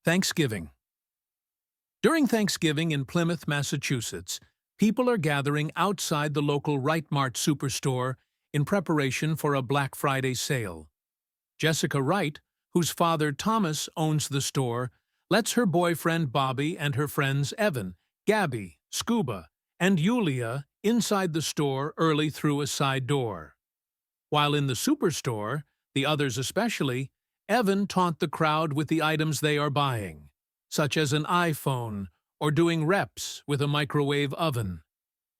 Thanksgiving. During Thanksgiving in Plymouth, Massachusetts, people are gathering outside the local Wright Mart superstore in preparation for a Black Friday sale. Jessica Wright, whose father Thomas owns the store, lets her boyfriend Bobby and her friends Evan, Gabby, Scuba, and Yulia inside the store early through a side door. While in the superstore, the others especially, Evan taunt the crowd with the items they are buying, such as an iPhone or doing reps with a microwave oven.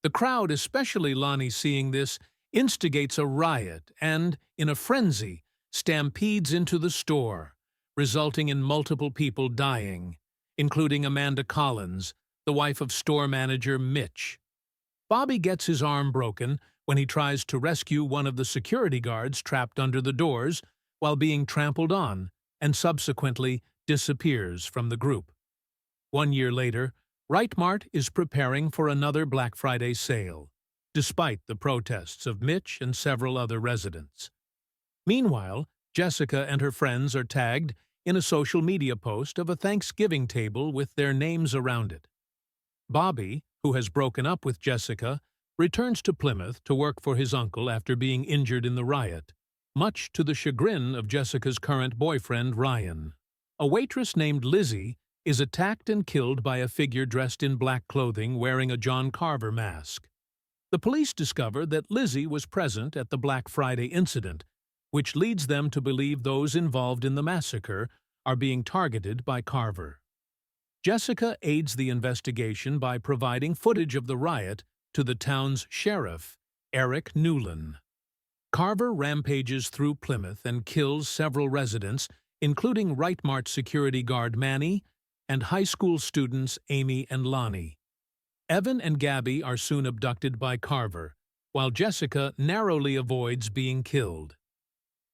The crowd, especially Lonnie seeing this, instigates a riot and, in a frenzy, stampedes into the store, resulting in multiple people dying, including Amanda Collins, the wife of store manager Mitch. Bobby gets his arm broken when he tries to rescue one of the security guards trapped under the doors while being trampled on, and subsequently disappears from the group. 1 year later, Wright Mart is preparing for another Black Friday sale, despite the protests of Mitch and several other residents. Meanwhile, Jessica and her friends are tagged in a social media post of a Thanksgiving table with their names around it. Bobby, who has broken up with Jessica, returns to Plymouth to work for his uncle after being injured in the riot, much to the chagrin of Jessica's current boyfriend, Ryan. A waitress named Lizzie is attacked and killed by a figure dressed in black clothing wearing a John Carver mask. The police discover that Lizzie was present at the Black Friday incident, which leads them to believe those involved in the massacre are being targeted by Carver. Jessica aids the investigation by providing footage of the riot to the town's sheriff, Eric Newland. Carver rampages through Plymouth and kills several residents, including Wright Mart security guard Manny and high school students Amy and Lonnie. Evan and Gabby are soon abducted by Carver, while Jessica narrowly avoids being killed.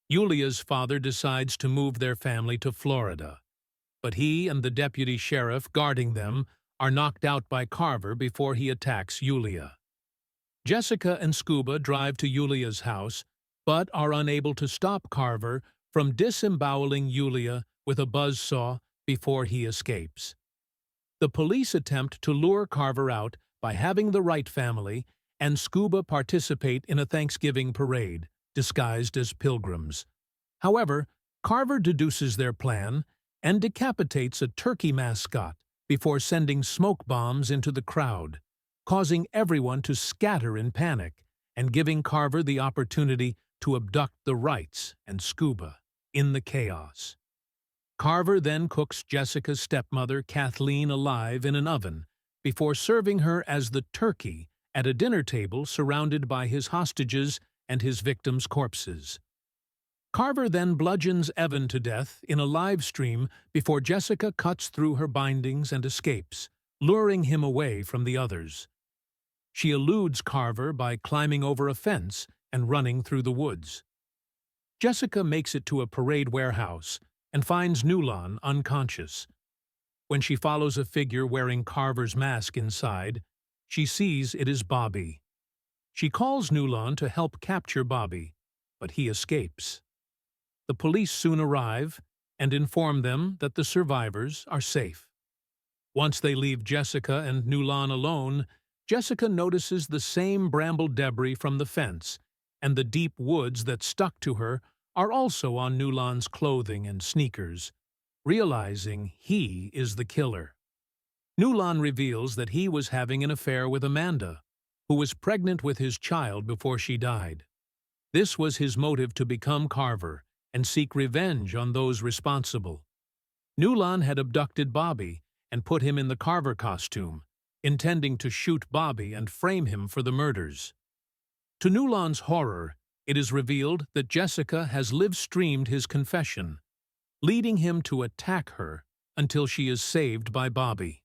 Yulia's father decides to move their family to Florida, but he and the deputy sheriff guarding them are knocked out by Carver before he attacks Yulia. Jessica and Scuba drive to Yulia's house, but are unable to stop Carver from disemboweling Yulia with a buzzsaw before he escapes. The police attempt to lure Carver out by having the Wright family and Scuba participate in a Thanksgiving parade, disguised as pilgrims. However, Carver deduces their plan and decapitates a turkey mascot before sending smoke bombs into the crowd, causing everyone to scatter in panic and giving Carver the opportunity to abduct the Wrights and Scuba in the chaos. Carver then cooks Jessica's stepmother, Kathleen, alive in an oven before serving her as the turkey at a dinner table surrounded by his hostages and his victims' corpses. Carver then bludgeons Evan to death in a live stream before Jessica cuts through her bindings and escapes, luring him away from the others. She eludes Carver by climbing over a fence and running through the woods. Jessica makes it to a parade warehouse and finds Newland unconscious. When she follows a figure wearing Carver's mask inside, she sees it is Bobby. She calls Newland to help capture Bobby, but he escapes. The police soon arrive and inform them that the survivors are safe. Once they leave Jessica and Newland alone, Jessica notices the same bramble debris from the fence, and the deep woods that stuck to her are also on Newland's clothing and sneakers, realizing he is the killer. Newland reveals that he was having an affair with Amanda, who was pregnant with his child before she died. This was his motive to become Carver and seek revenge on those responsible. Newland had abducted Bobby and put him in the Carver costume, intending to shoot Bobby and frame him for the murders. To Newland's horror, it is revealed that Jessica has live-streamed his confession, leading him to attack her until she is saved by Bobby.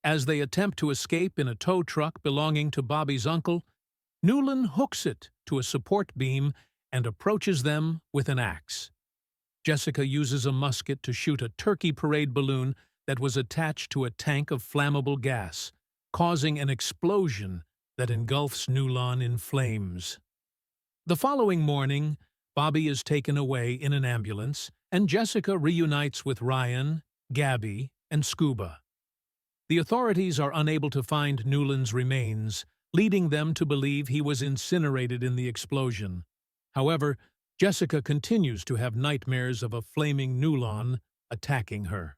As they attempt to escape in a tow truck belonging to Bobby's uncle, Newland hooks it to a support beam and approaches them with an axe. Jessica uses a musket to shoot a turkey parade balloon that was attached to a tank of flammable gas, causing an explosion that engulfs Newland in flames. The following morning, Bobby is taken away in an ambulance, and Jessica reunites with Ryan, Gabby, and Scuba. The authorities are unable to find Newland's remains, leading them to believe he was incinerated in the explosion. However, Jessica continues to have nightmares of a flaming Newlon attacking her.